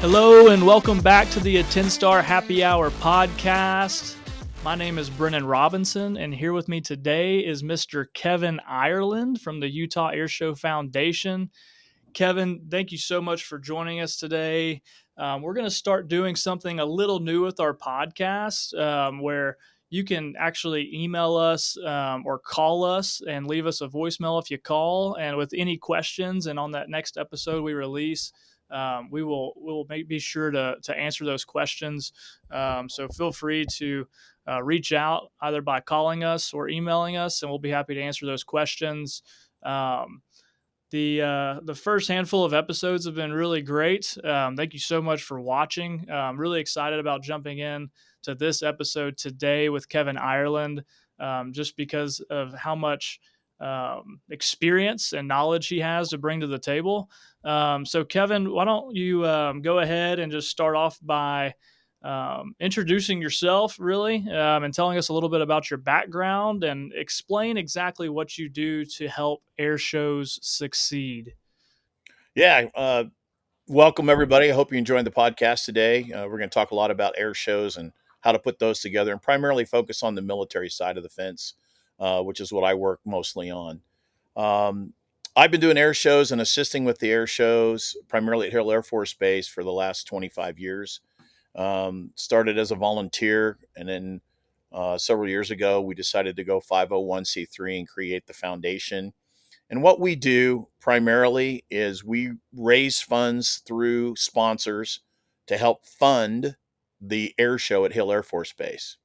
Hello and welcome back to the AttendStar Happy Hour podcast. My name is Brennan Robinson, and here with me today is Mr. Kevin Ireland from the Utah Airshow Foundation. Kevin, thank you so much for joining us today. We're going to start doing something a little new with our podcast where you can actually email us or call us and leave us a voicemail if you call, and with any questions. And on that next episode we release, we will be sure to answer those questions. So feel free to reach out either by calling us or emailing us, and we'll be happy to answer those questions. The first handful of episodes have been really great. Thank you so much for watching. I'm really excited about jumping in to this episode today with Kevin Ireland, just because of how much experience and knowledge he has to bring to the table. So Kevin, why don't you go ahead and just start off by introducing yourself, really, and telling us a little bit about your background and explain exactly what you do to help air shows succeed. Yeah, welcome everybody. I hope you're enjoying the podcast today. We're going to talk a lot about air shows and how to put those together, and primarily focus on the military side of the fence, which is what I work mostly on. I've been doing air shows and assisting with the air shows primarily at Hill Air Force Base for the last 25 years. Started as a volunteer, and then several years ago, we decided to go 501c3 and create the foundation. And what we do primarily is we raise funds through sponsors to help fund the air show at Hill Air Force Base.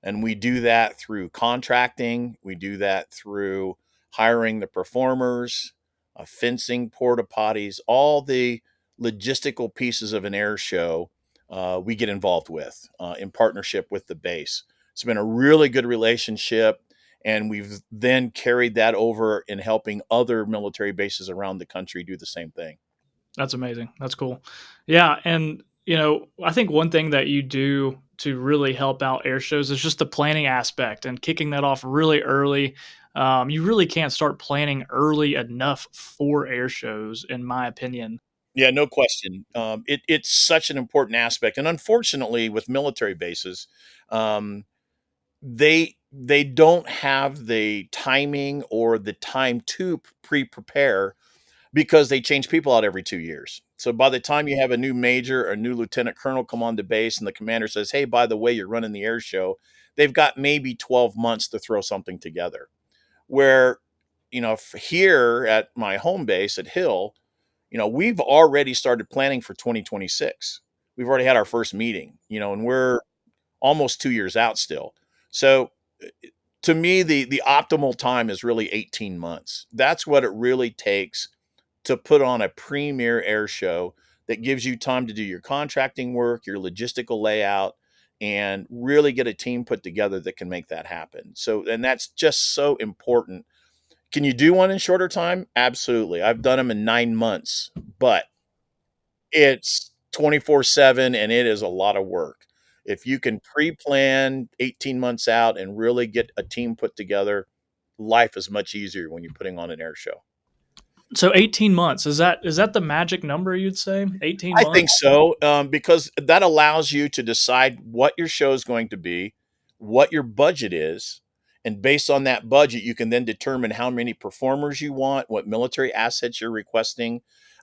And we do that through contracting. We do that through hiring the performers, fencing, porta potties, all the logistical pieces of an air show we get involved with in partnership with the base. It's been a really good relationship. And we've then carried that over in helping other military bases around the country do the same thing. That's amazing. That's cool. Yeah. And, I think one thing that you do to really help out air shows is just the planning aspect and kicking that off really early. You really can't start planning early enough for air shows, in my opinion. Yeah, no question. It's such an important aspect. And unfortunately, with military bases, um, they don't have the timing or the time to prepare because they change people out every 2 years. So by the time you have a new major or a new lieutenant colonel come on to base and the commander says, hey, by the way, you're running the air show, they've got maybe 12 months to throw something together. Where, here at my home base at Hill, we've already started planning for 2026. We've already had our first meeting, and we're almost 2 years out still. So to me, the optimal time is really 18 months. That's what it really takes to put on a premier air show that gives you time to do your contracting work, your logistical layout, and really get a team put together that can make that happen. So, and that's just so important. Can you do one in shorter time? Absolutely. I've done them in 9 months, but it's 24/7 and it is a lot of work. If you can pre-plan 18 months out and really get a team put together, life is much easier when you're putting on an air show. So 18 months, is that the magic number, you'd say? 18 I think months? so, because that allows you to decide what your show is going to be, what your budget is, and based on that budget, you can then determine how many performers you want, what military assets you're requesting,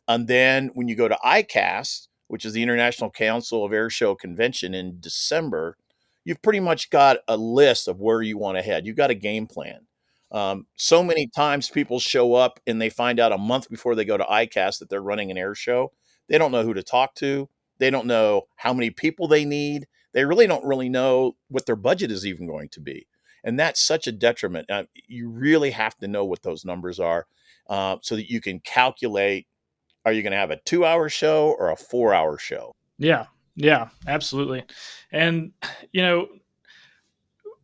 and then when you go to ICAST, which is the International Council of Air Show Convention in December, you've pretty much got a list of where you want to head. You've got a game plan. So many times people show up and they find out a month before they go to ICAST that they're running an air show. They don't know who to talk to. They don't know how many people they need. They really don't really know what their budget is even going to be. And that's such a detriment. You really have to know what those numbers are so that you can calculate, are you going to have a 2 hour show or a 4 hour show? Yeah. Yeah, absolutely. And, you know,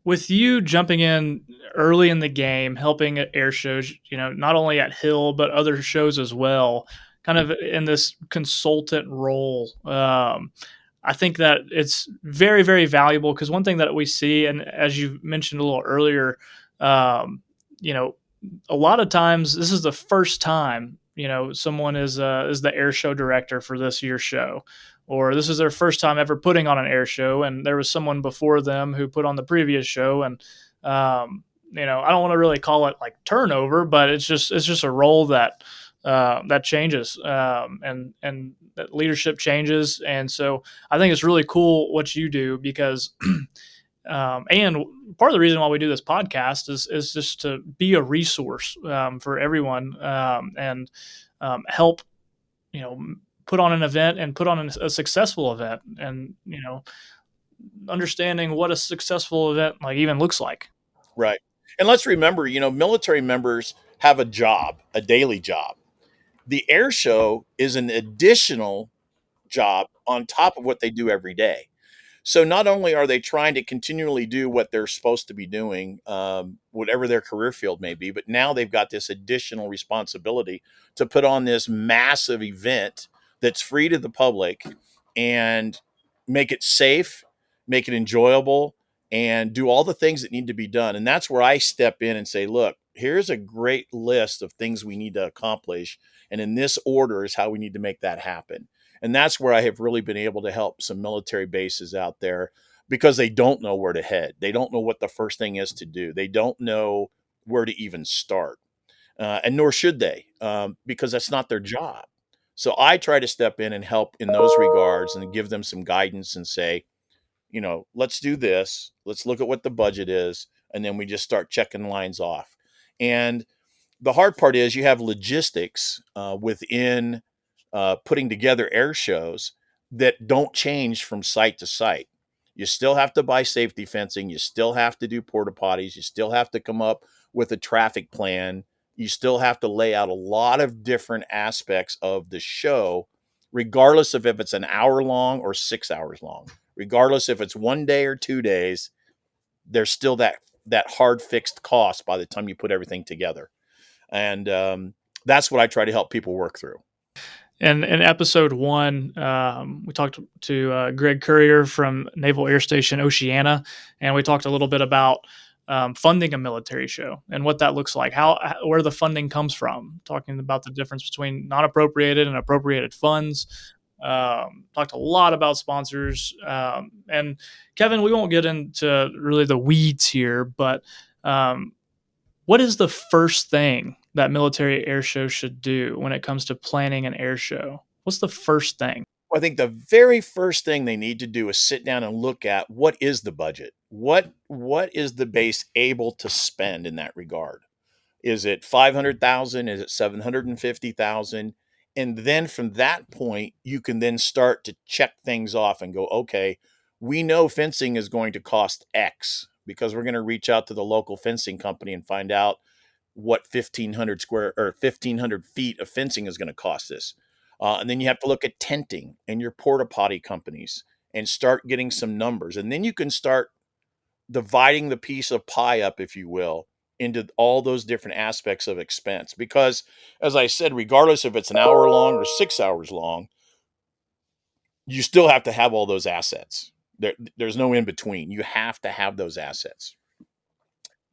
with you jumping in early in the game, helping at air shows, not only at Hill, but other shows as well, kind of in this consultant role, I think that it's very, very valuable because one thing that we see, and as you mentioned a little earlier, um, you know, a lot of times this is the first time someone is the air show director for this year's show, or this is their first time ever putting on an air show, and there was someone before them who put on the previous show, and I don't want to really call it like turnover, but it's just a role that changes, and that leadership changes, and so I think it's really cool what you do because. And part of the reason why we do this podcast is just to be a resource for everyone, and help put on an event and put on a successful event, and understanding what a successful event like even looks like. Right. And let's remember, military members have a job, a daily job. The air show is an additional job on top of what they do every day. So not only are they trying to continually do what they're supposed to be doing, whatever their career field may be, but now they've got this additional responsibility to put on this massive event that's free to the public and make it safe, make it enjoyable, and do all the things that need to be done. And that's where I step in and say, look, here's a great list of things we need to accomplish. And in this order is how we need to make that happen. And that's where I have really been able to help some military bases out there because they don't know where to head. They don't know what the first thing is to do. They don't know where to even start. And nor should they, because that's not their job. So I try to step in and help in those regards and give them some guidance and say, let's do this. Let's look at what the budget is. And then we just start checking lines off. And the hard part is you have logistics within putting together air shows that don't change from site to site. You still have to buy safety fencing. You still have to do porta potties. You still have to come up with a traffic plan. You still have to lay out a lot of different aspects of the show, regardless of if it's an hour long or 6 hours long, regardless if it's 1 day or 2 days. There's still that hard fixed cost by the time you put everything together. And that's what I try to help people work through. And in episode one, we talked to Greg Courier from Naval Air Station Oceana, and we talked a little bit about funding a military show and what that looks like, where the funding comes from, talking about the difference between non-appropriated and appropriated funds. Talked a lot about sponsors. And Kevin, we won't get into really the weeds here, but what is the first thing that military air shows should do when it comes to planning an air show? What's the first thing? Well, I think the very first thing they need to do is sit down and look at what is the budget? What is the base able to spend in that regard? Is it 500,000? Is it 750,000? And then from that point, you can then start to check things off and go, okay, we know fencing is going to cost X because we're going to reach out to the local fencing company and find out what 1,500 square or 1,500 feet of fencing is going to cost us. And then you have to look at tenting and your porta potty companies and start getting some numbers. And then you can start dividing the piece of pie up, if you will, into all those different aspects of expense. Because, as I said, regardless if it's an hour long or 6 hours long, you still have to have all those assets. There's no in between. You have to have those assets.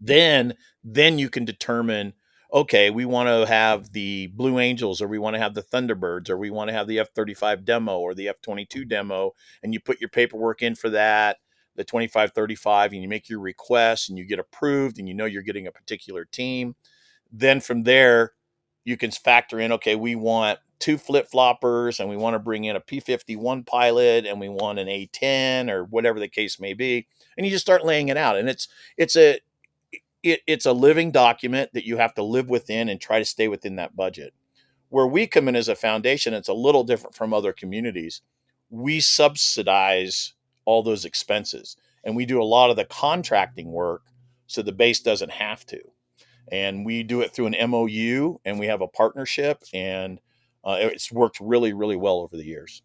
Then you can determine, okay, we want to have the Blue Angels, or we want to have the Thunderbirds, or we want to have the F-35 demo or the F-22 demo, and you put your paperwork in for that, the 2535, and you make your request and you get approved and you're getting a particular team. Then from there, you can factor in, okay, we want 2 flip-floppers and we want to bring in a P-51 pilot and we want an A-10 or whatever the case may be. And you just start laying it out. And it's a living document that you have to live within and try to stay within that budget. Where we come in as a foundation, it's a little different from other communities. We subsidize all those expenses and we do a lot of the contracting work so the base doesn't have to. And we do it through an MOU and we have a partnership, and it's worked really, really well over the years.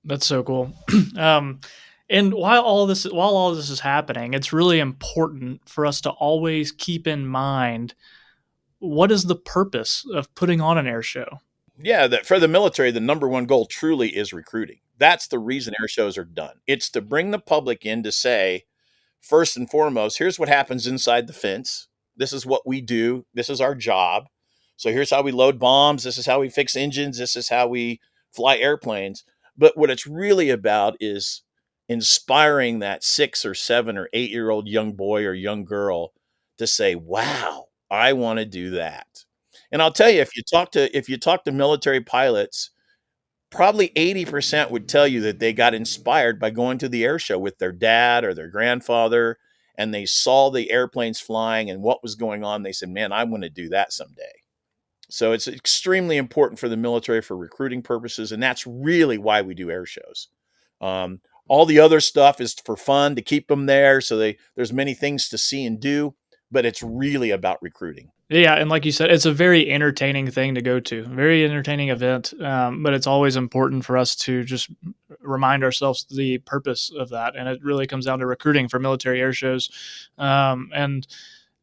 That's so cool. um, and while all this is happening, it's really important for us to always keep in mind what is the purpose of putting on an air show. Yeah, that for the military, the number one goal truly is recruiting. That's the reason air shows are done. It's to bring the public in to say, first and foremost, here's what happens inside the fence. This is what we do. This is our job. So here's how we load bombs. This is how we fix engines. This is how we fly airplanes. But what it's really about is inspiring that 6 or 7 or 8-year-old young boy or young girl to say, "Wow, I wanna do that." And I'll tell you, if you talk to military pilots, probably 80% would tell you that they got inspired by going to the air show with their dad or their grandfather, and they saw the airplanes flying and what was going on. They said, "Man, I wanna do that someday." So it's extremely important for the military for recruiting purposes, and that's really why we do air shows. All the other stuff is for fun to keep them there, so there's many things to see and do, but it's really about recruiting. Yeah, and like you said, it's a very entertaining thing to go to, very entertaining event. But it's always important for us to just remind ourselves the purpose of that, and it really comes down to recruiting for military air shows. And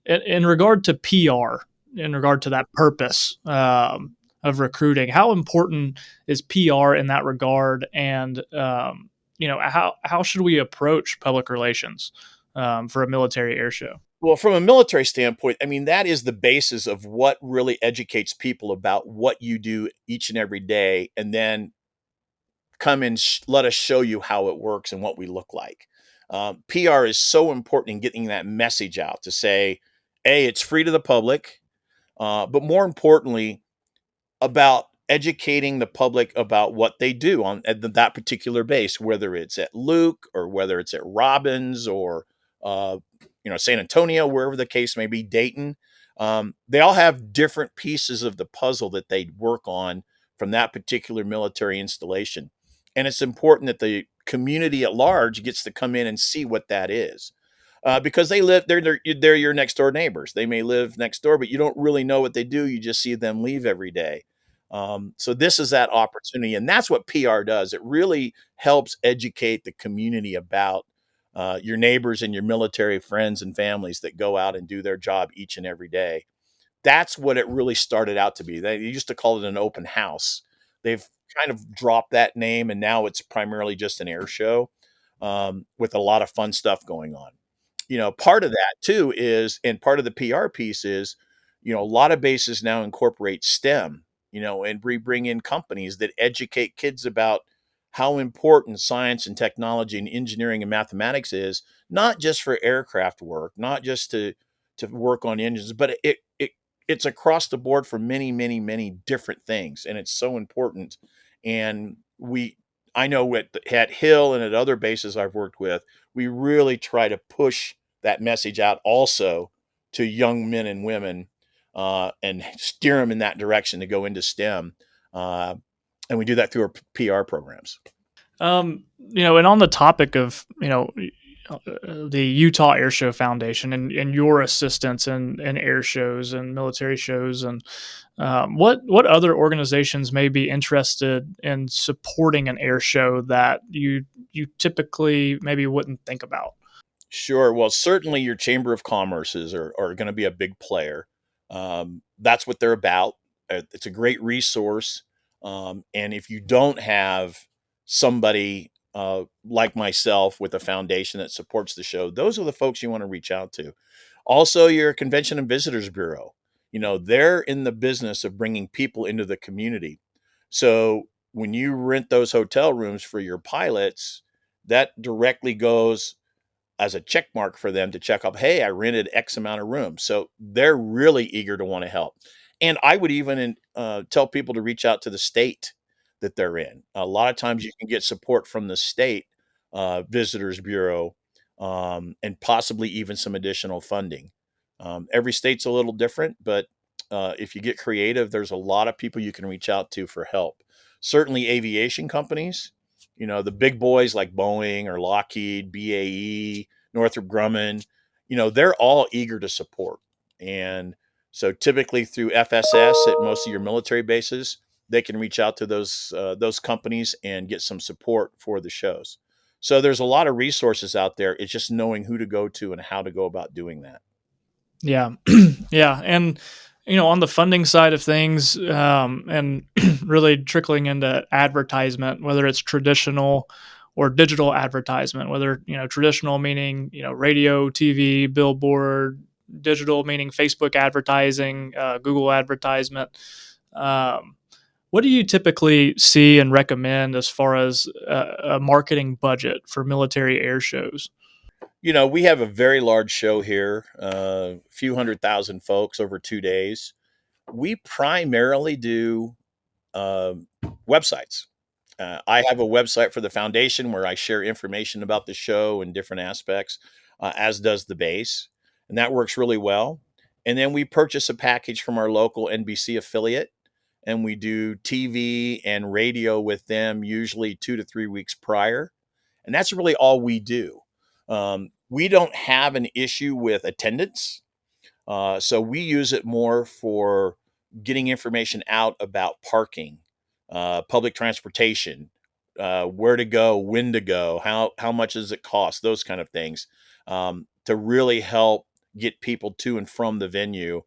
in regard to PR, in regard to that purpose of recruiting, how important is PR in that regard? And how should we approach public relations for a military air show? Well, from a military standpoint, I mean, that is the basis of what really educates people about what you do each and every day, and then come and let us show you how it works and what we look like. PR is so important in getting that message out to say, A, it's free to the public, but more importantly, about educating the public about what they do on at that particular base, whether it's at Luke or whether it's at Robbins or uh, San Antonio, wherever the case may be, Dayton. They all have different pieces of the puzzle that they work on from that particular military installation, and it's important that the community at large gets to come in and see what that is. Because they're your next door neighbors. They may live next door, but you don't really know what they do. You just see them leave every day. So this is that opportunity, and that's what PR does. It really helps educate the community about your neighbors and your military friends and families that go out and do their job each and every day. That's what it really started out to be. They used to call it an open house. They've kind of dropped that name, and now it's primarily just an air show with a lot of fun stuff going on. Part of that too is, and part of the PR piece is, a lot of bases now incorporate STEM, and we bring in companies that educate kids about how important science and technology and engineering and mathematics is, not just for aircraft work, not just to work on engines, but it's across the board for many, many, many different things, and it's so important. And I know at Hill and at other bases I've worked with, we really try to push that message out also to young men and women, and steer them in that direction to go into STEM. Uh, and we do that through our PR programs. And on the topic of, the Utah Air Show Foundation and your assistance in air shows and military shows, and what other organizations may be interested in supporting an air show that you typically maybe wouldn't think about? Sure. Well, certainly your Chamber of Commerces are going to be a big player. That's what they're about. It's a great resource. And if you don't have somebody like myself with a foundation that supports the show, those are the folks you want to reach out to. Also, your Convention and Visitors Bureau. They're in the business of bringing people into the community. So when you rent those hotel rooms for your pilots, that directly goes as a check mark for them to check up, hey, I rented X amount of rooms. So they're really eager to want to help. And I would even tell people to reach out to the state that they're in. A lot of times you can get support from the state visitors bureau, and possibly even some additional funding. Every state's a little different, but if you get creative, there's a lot of people you can reach out to for help. Certainly aviation companies, the big boys like Boeing or Lockheed, BAE, Northrop Grumman, they're all eager to support. And so typically through FSS at most of your military bases, they can reach out to those companies and get some support for the shows. So there's a lot of resources out there. It's just knowing who to go to and how to go about doing that. Yeah, yeah, and on the funding side of things, and really trickling into advertisement, whether it's traditional or digital advertisement, whether traditional meaning radio, TV, billboard, digital meaning Facebook advertising, Google advertisement. Um, What do you typically see and recommend as far as a marketing budget for military air shows? We have a very large show here, a few 100,000 folks over 2 days. We primarily do um, websites. I have a website for the foundation where I share information about the show and different aspects, as does the base, and that works really well. And then we purchase a package from our local NBC affiliate, and we do TV and radio with them usually 2 to 3 weeks prior, and that's really all we do. We don't have an issue with attendance, so we use it more for getting information out about parking, public transportation, where to go, when to go, how much does it cost, those kind of things, to really help get people to and from the venue.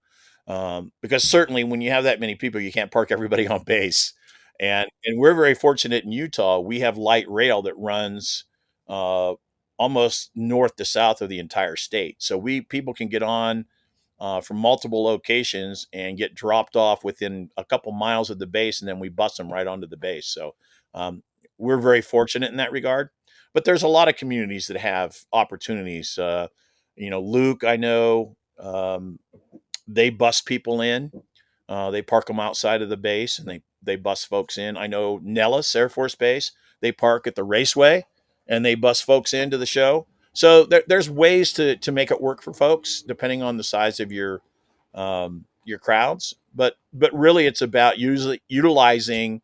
Because certainly when you have that many people, you can't park everybody on base. And we're very fortunate in Utah. We have light rail that runs uh, almost north to south of the entire state, so we people can get on from multiple locations and get dropped off within a couple miles of the base, and then we bus them right onto the base. So um, we're very fortunate in that regard. But there's a lot of communities that have opportunities. Luke, I know, they bus people in. They park them outside of the base, and they bus folks in. I know Nellis Air Force Base, they park at the raceway, and they bus folks into the show. So there's ways to make it work for folks depending on the size of your crowds. But really, it's about usually utilizing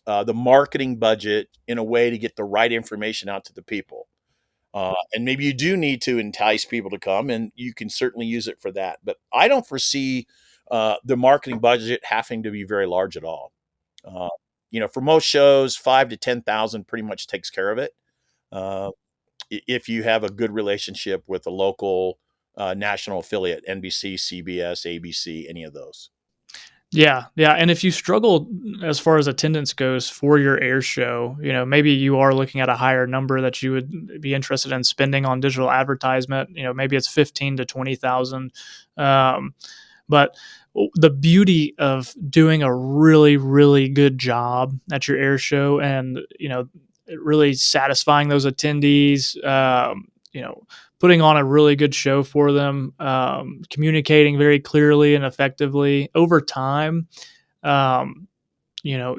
the marketing budget in a way to get the right information out to the people. And maybe you do need to entice people to come, and you can certainly use it for that. But I don't foresee the marketing budget having to be very large at all. Uh, for most shows, 5 to 10,000 pretty much takes care of it. Uh, if you have a good relationship with a local national affiliate, NBC, CBS, ABC, any of those. Yeah, yeah, and if you struggle as far as attendance goes for your air show, maybe you are looking at a higher number that you would be interested in spending on digital advertisement. Maybe it's 15 to 20,000. Um, but the beauty of doing a really, really good job at your air show, and really satisfying those attendees, putting on a really good show for them, communicating very clearly and effectively over time, um, you know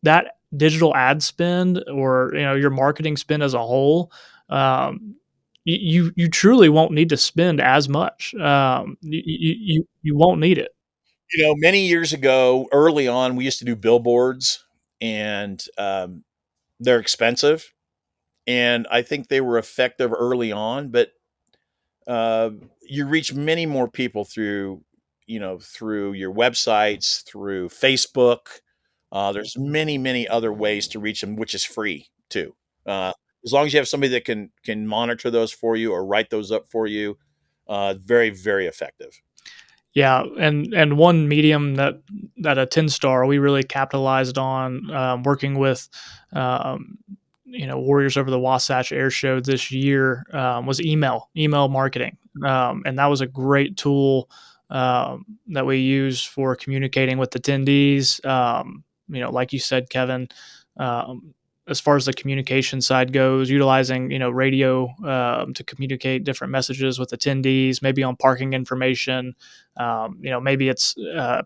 that digital ad spend, or your marketing spend as a whole, um, you truly won't need to spend as much. You won't need it. Many years ago, early on, we used to do billboards, and they're expensive. And I think they were effective early on, but uh, you reach many more people through your websites, through Facebook. There's many other ways to reach them, which is free too. Uh, as long as you have somebody that can monitor those for you or write those up for you, very effective. Yeah, and one medium that AttendStar we really capitalized on, working with, um, Warriors over the Wasatch Air Show this year, was email marketing, and that was a great tool, that we use for communicating with attendees. Like you said, Kevin. As far as the communication side goes, utilizing radio, to communicate different messages with attendees, maybe on parking information, maybe it's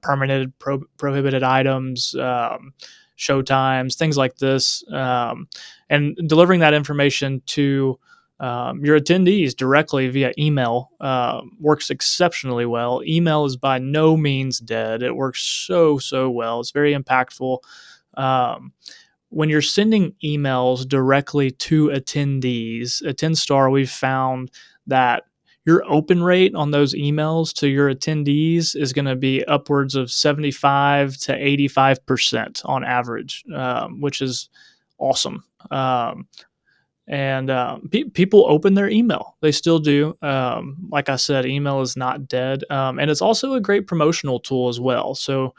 permanent prohibited items, show times, things like this, and delivering that information to your attendees directly via email works exceptionally well. Email is by no means dead. It works so well. It's very impactful. Um, when you're sending emails directly to attendees, AttendStar, we've found that your open rate on those emails to your attendees is going to be upwards of 75 to 85% on average, which is awesome. And people open their email. They still do. Like I said, email is not dead. And it's also a great promotional tool as well. So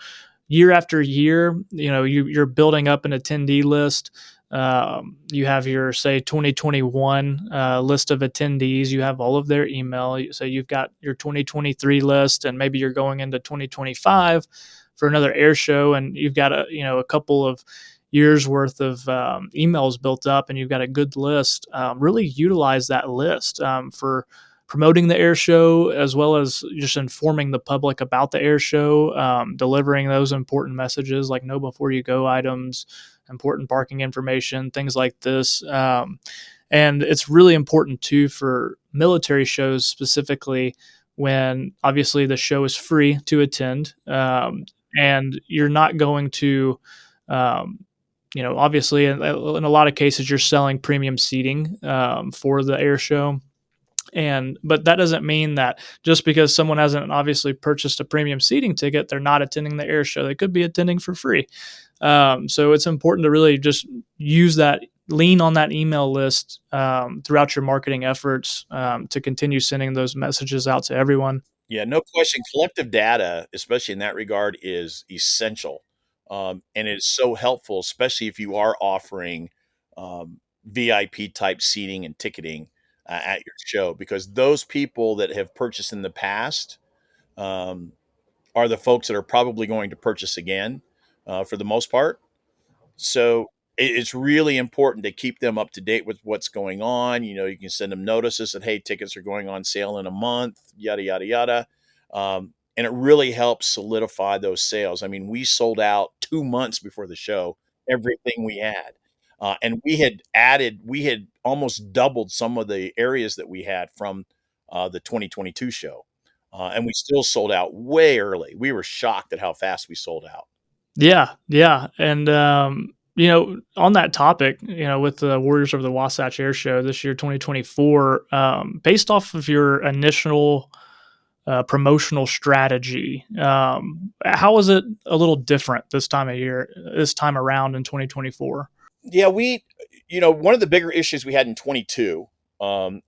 year after year, you're building up an attendee list. You have your, say, 2021 list of attendees. You have all of their email. So you've got your 2023 list, and maybe you're going into 2025 for another air show, and you've got a couple of years worth of emails built up, and you've got a good list. Really utilize that list for promoting the air show, as well as just informing the public about the air show, delivering those important messages like know before you go items, important parking information, things like this. And it's really important too for military shows specifically, when obviously the show is free to attend, and you're not going to, um, obviously in a lot of cases you're selling premium seating for the air show. And but that doesn't mean that just because someone hasn't obviously purchased a premium seating ticket, they're not attending the air show. They could be attending for free. So it's important to really just use that, lean on that email list throughout your marketing efforts, to continue sending those messages out to everyone. Yeah, no question. Collective data, especially in that regard, is essential. And it's so helpful, especially if you are offering VIP type seating and ticketing at your show, because those people that have purchased in the past um, are the folks that are probably going to purchase again for the most part. So it's really important to keep them up to date with what's going on. You can send them notices that, hey, tickets are going on sale in a month, yada, yada, yada. And it really helps solidify those sales. I mean, we sold out 2 months before the show, everything we had. And we had almost doubled some of the areas that we had from the 2022 show. And we still sold out way early. We were shocked at how fast we sold out. Yeah, yeah, and on that topic, with the Warriors of the Wasatch Air Show this year, 2024, based off of your initial promotional strategy, how was it a little different this time of year, this time around in 2024? Yeah, one of the bigger issues we had in 22,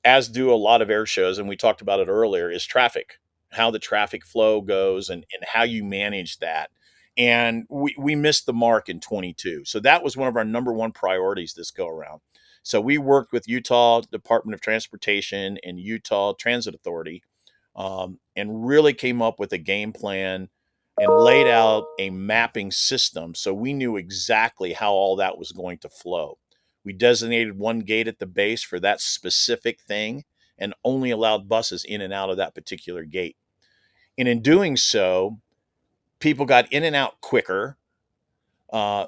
as do a lot of air shows, and we talked about it earlier, is traffic, how the traffic flow goes and how you manage that. And we missed the mark in 22. So that was one of our number one priorities this go around. So we worked with Utah Department of Transportation and Utah Transit Authority, and really came up with a game plan and laid out a mapping system so we knew exactly how all that was going to flow. We designated one gate at the base for that specific thing and only allowed buses in and out of that particular gate. And in doing so, people got in and out quicker. Uh,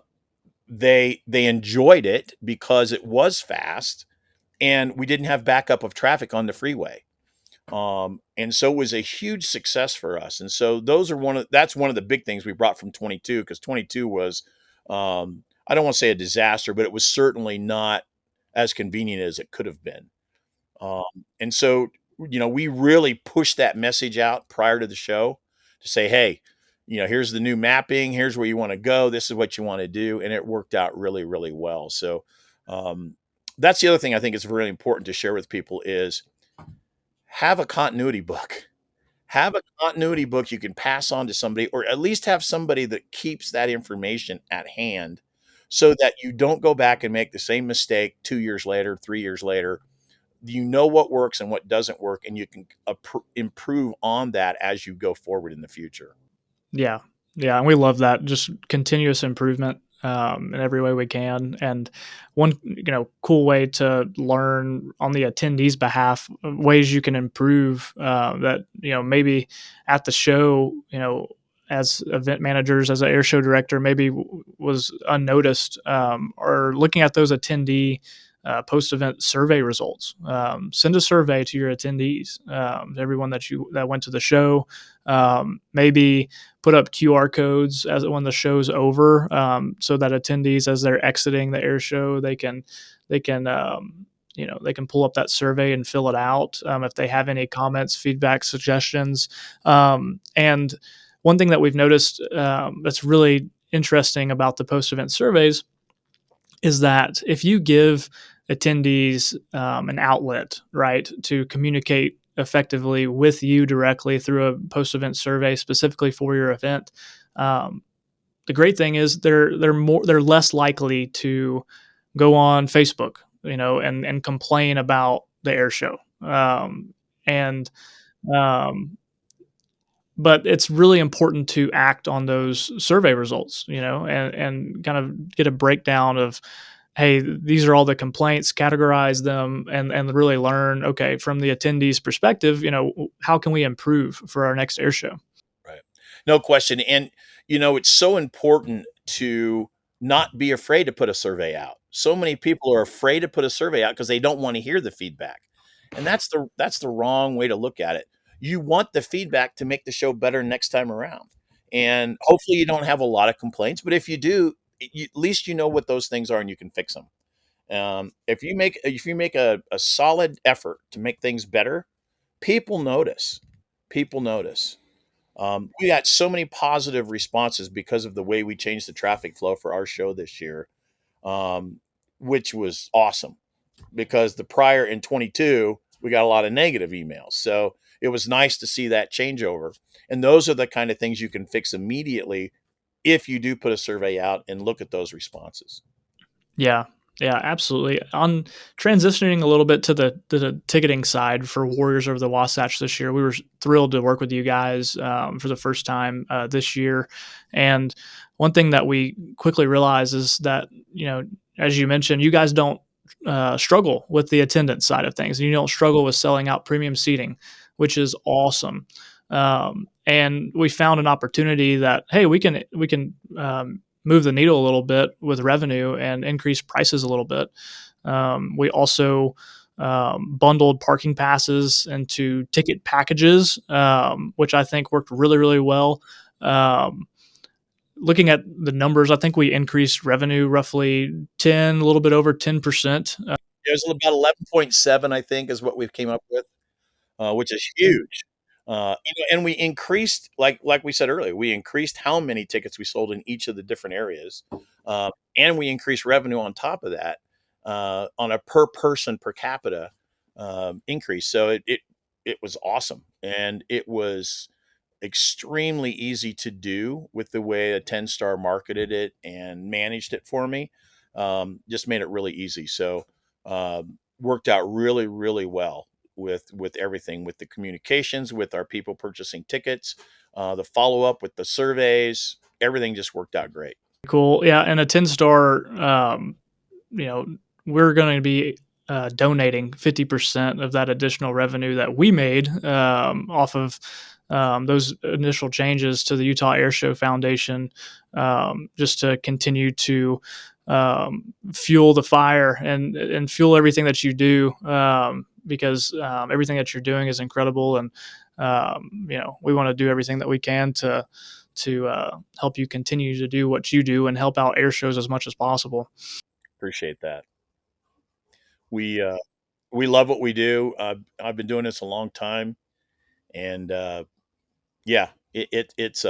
they enjoyed it because it was fast, and we didn't have backup of traffic on the freeway. And so it was a huge success for us. And so that's one of the big things we brought from 22, because 22 was, I don't want to say a disaster, but it was certainly not as convenient as it could have been. Um, and so, we really pushed that message out prior to the show to say, hey, here's the new mapping. Here's where you want to go. This is what you want to do. And it worked out really, really well. So, that's the other thing I think is really important to share with people is have a continuity book. Have a continuity book you can pass on to somebody, or at least have somebody that keeps that information at hand so that you don't go back and make the same mistake 2 years later, 3 years later. You know what works and what doesn't work, and you can improve on that as you go forward in the future. Yeah, yeah, and we love that. Just continuous improvement in every way we can. And one, cool way to learn on the attendees' behalf ways you can improve, that maybe at the show, as event managers, as an air show director, maybe was unnoticed, or looking at those attendee post event survey results. Send a survey to your attendees, everyone that went to the show. Maybe put up QR codes as when the show's over, so that attendees, as they're exiting the air show, they can pull up that survey and fill it out, if they have any comments, feedback, suggestions. And one thing that we've noticed, that's really interesting about the post event surveys is that if you give attendees an outlet, right, to communicate effectively with you directly through a post-event survey specifically for your event, um, the great thing is they're less likely to go on Facebook, and complain about the air show. And um, but it's really important to act on those survey results, and kind of get a breakdown of, hey, these are all the complaints, categorize them, and really learn, okay, from the attendees' perspective, how can we improve for our next air show? Right. No question. And, it's so important to not be afraid to put a survey out. So many people are afraid to put a survey out because they don't want to hear the feedback. And that's the wrong way to look at it. You want the feedback to make the show better next time around. And hopefully you don't have a lot of complaints, but if you do, at least you know what those things are and you can fix them. If you make a solid effort to make things better, people notice. People notice. We got so many positive responses because of the way we changed the traffic flow for our show this year, um, which was awesome. Because the prior in 22, we got a lot of negative emails. So it was nice to see that changeover. And those are the kind of things you can fix immediately if you do put a survey out and look at those responses. Yeah. Yeah, absolutely. On transitioning a little bit to the ticketing side for Warriors over the Wasatch this year, we were thrilled to work with you guys for the first time this year. And one thing that we quickly realized is that, as you mentioned, you guys don't struggle with the attendance side of things. You don't struggle with selling out premium seating, which is awesome. And we found an opportunity that, hey, we can move the needle a little bit with revenue and increase prices a little bit. We also bundled parking passes into ticket packages, which I think worked really, really well. Um, Looking at the numbers, I think we increased revenue roughly 10, a little bit over 10%. It was about 11.7, I think, is what we came up with, which is huge. And we increased, like we said earlier, we increased how many tickets we sold in each of the different areas, and we increased revenue on top of that on a per person per capita increase. So it was awesome, and it was extremely easy to do with the way AttendStar marketed it and managed it for me. Just made it really easy. So worked out really, really well with everything, with the communications, with our people purchasing tickets, the follow up with the surveys. Everything just worked out great. Cool. Yeah, and AttendStar, you know, we're going to be donating 50% of that additional revenue that we made off of those initial changes to the Utah Air Show Foundation, just to continue to fuel the fire and fuel everything that you do, because everything that you're doing is incredible, and we want to do everything that we can to help you continue to do what you do and help out air shows as much as possible. Appreciate that. We uh, we love what we do. I've been doing this a long time, and yeah, it's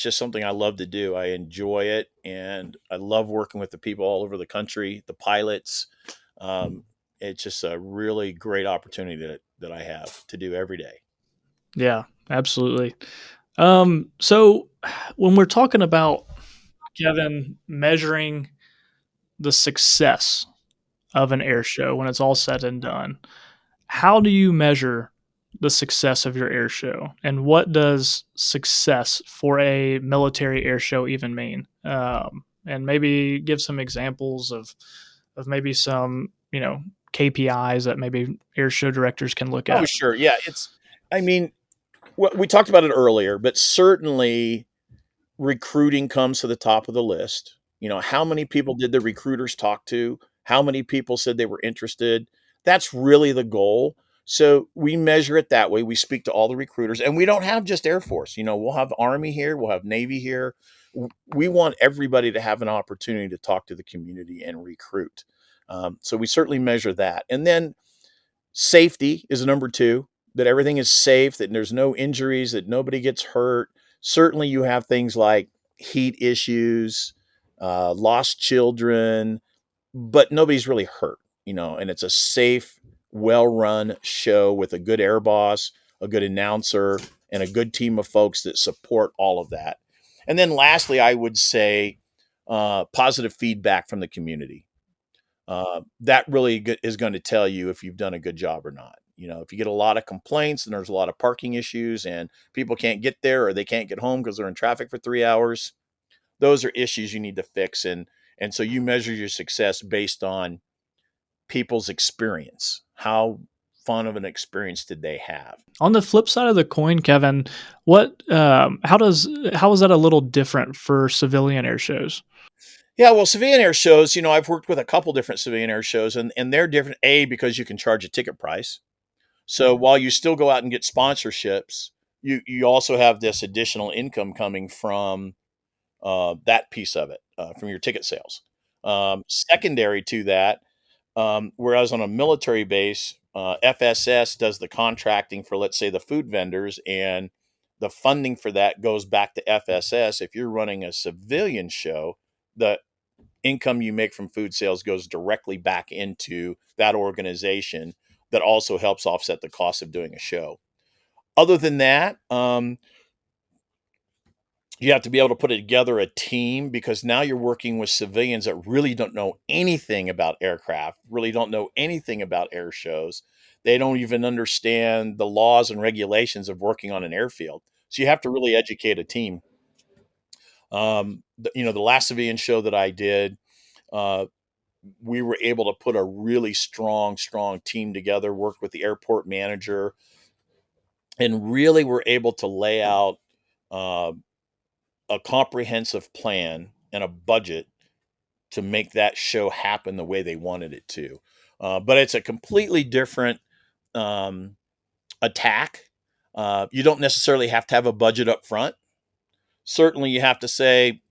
just something I love to do. I enjoy it, and I love working with the people all over the country, the pilots. Um, it's just a really great opportunity that I have to do every day. Yeah, absolutely. So when we're talking about, Kevin, measuring the success of an air show when it's all said and done, how do you measure the success of your air show? And what does success for a military air show even mean? And maybe give some examples of maybe some, KPIs that maybe air show directors can look Oh, at. sure, yeah. I mean, we talked about it earlier, but certainly recruiting comes to the top of the list. How many people did the recruiters talk to? How many people said they were interested? That's really the goal. So we measure it that way. We speak to all the recruiters, and we don't have just Air Force. We'll have Army here, we'll have Navy here. We want everybody to have an opportunity to talk to the community and recruit. So we certainly measure that. And then safety is number two, that everything is safe, that there's no injuries, that nobody gets hurt. Certainly, you have things like heat issues, lost children, but nobody's really hurt, and it's a safe, well run show with a good air boss, a good announcer, and a good team of folks that support all of that. And then lastly, I would say positive feedback from the community. That really is going to tell you if you've done a good job or not. If you get a lot of complaints and there's a lot of parking issues and people can't get there or they can't get home because they're in traffic for 3 hours, those are issues you need to fix. And so you measure your success based on people's experience. How fun of an experience did they have? On the flip side of the coin, Kevin, how is that a little different for civilian air shows? Yeah, well, civilian air shows, I've worked with a couple different civilian air shows, and they're different. A, because you can charge a ticket price. So while you still go out and get sponsorships, you also have this additional income coming from that piece of it, from your ticket sales. Secondary to that, whereas on a military base, FSS does the contracting for, let's say, the food vendors, and the funding for that goes back to FSS. If you're running a civilian show, the income you make from food sales goes directly back into that organization that also helps offset the cost of doing a show. Other than that, you have to be able to put together a team because now you're working with civilians that really don't know anything about aircraft, really don't know anything about air shows. They don't even understand the laws and regulations of working on an airfield. So you have to really educate a team. The last civilian show that I did, uh, we were able to put a really strong team together, work with the airport manager, and really were able to lay out uh, a comprehensive plan and a budget to make that show happen the way they wanted it to. But it's a completely different um, attack. You don't necessarily have to have a budget up front. Certainly, you have to say,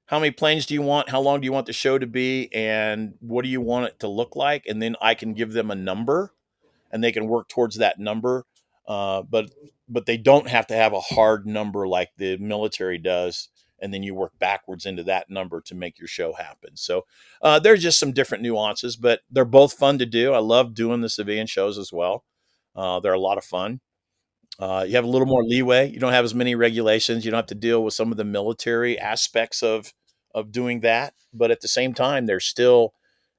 how many planes do you want? How long do you want the show to be? And what do you want it to look like? And then I can give them a number and they can work towards that number. But they don't have to have a hard number like the military does, and then you work backwards into that number to make your show happen. So there's just some different nuances, but they're both fun to do. I love doing the civilian shows as well. They're a lot of fun. You have a little more leeway. You don't have as many regulations. You don't have to deal with some of the military aspects of doing that. But at the same time, there's still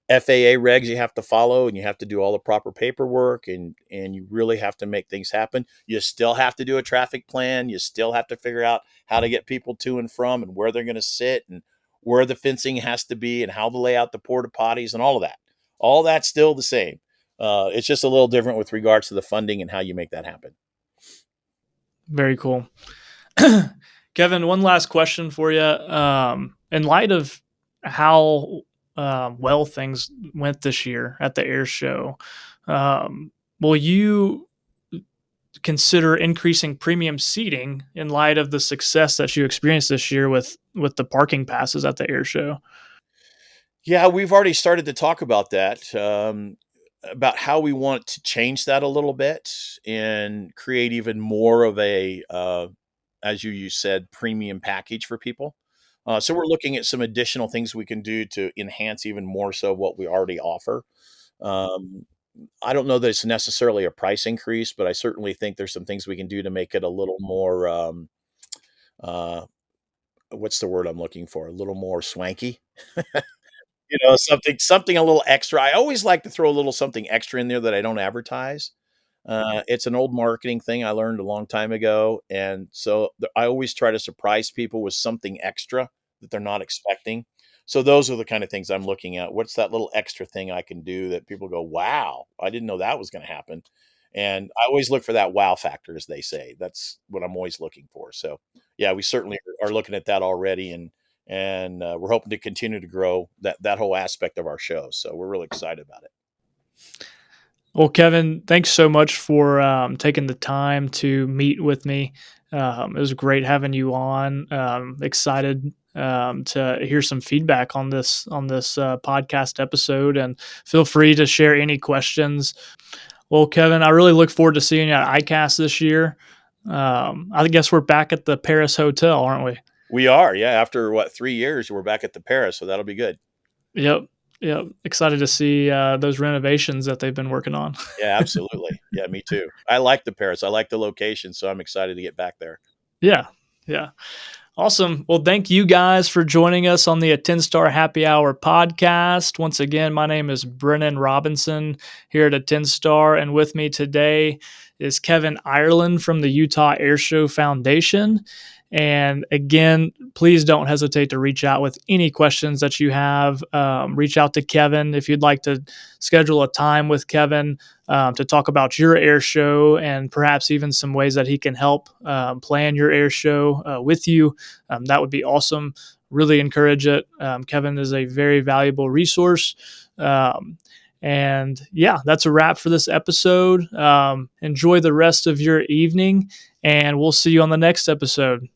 FAA regs you have to follow, and you have to do all the proper paperwork, and you really have to make things happen. You still have to do a traffic plan. You still have to figure out how to get people to and from, and where they're going to sit, and where the fencing has to be, and how to lay out the porta potties, and all of that. All that's still the same. It's just a little different with regards to the funding and how you make that happen. Very cool. Kevin, one last question for you. In light of how well things went this year at the air show, will you consider increasing premium seating in light of the success that you experienced this year with the parking passes at the air show? Yeah, we've already started to talk about that, about how we want to change that a little bit and create even more of a, as you said, premium package for people. So we're looking at some additional things we can do to enhance even more so what we already offer. Um, I don't know that it's necessarily a price increase, but I certainly think there's some things we can do to make it a little more, uh, what's the word I'm looking for? A little more swanky. Something a little extra. I always like to throw a little something extra in there that I don't advertise. It's an old marketing thing I learned a long time ago, and so I always try to surprise people with something extra that they're not expecting. So those are the kind of things I'm looking at. What's that little extra thing I can do that people go, "Wow, I didn't know that was gonna happen." And I always look for that wow factor, as they say. That's what I'm always looking for. So, yeah, we certainly are looking at that already, and we're hoping to continue to grow that whole aspect of our show. So we're really excited about it. Well, Kevin, thanks so much for taking the time to meet with me. It was great having you on. Excited to hear some feedback on this podcast episode, and feel free to share any questions. Well, Kevin, I really look forward to seeing you at ICAST this year. I guess we're back at the Paris Hotel, aren't we? We are, yeah. After what, 3 years, we're back at the Paris, so that'll be good. Yep. Yep. Excited to see those renovations that they've been working on. Yeah, absolutely. Yeah, me too. I like the Paris. I like the location, so I'm excited to get back there. Yeah. Yeah. Awesome. Well, thank you guys for joining us on the AttendStar Happy Hour podcast. Once again, my name is Brennan Robinson here at AttendStar, and with me today is Kevin Ireland from the Utah Airshow Foundation. And again, please don't hesitate to reach out with any questions that you have. Reach out to Kevin if you'd like to schedule a time with Kevin to talk about your air show and perhaps even some ways that he can help plan your air show with you. That would be awesome. Really encourage it. Kevin is a very valuable resource. And yeah, that's a wrap for this episode. Enjoy the rest of your evening, and we'll see you on the next episode.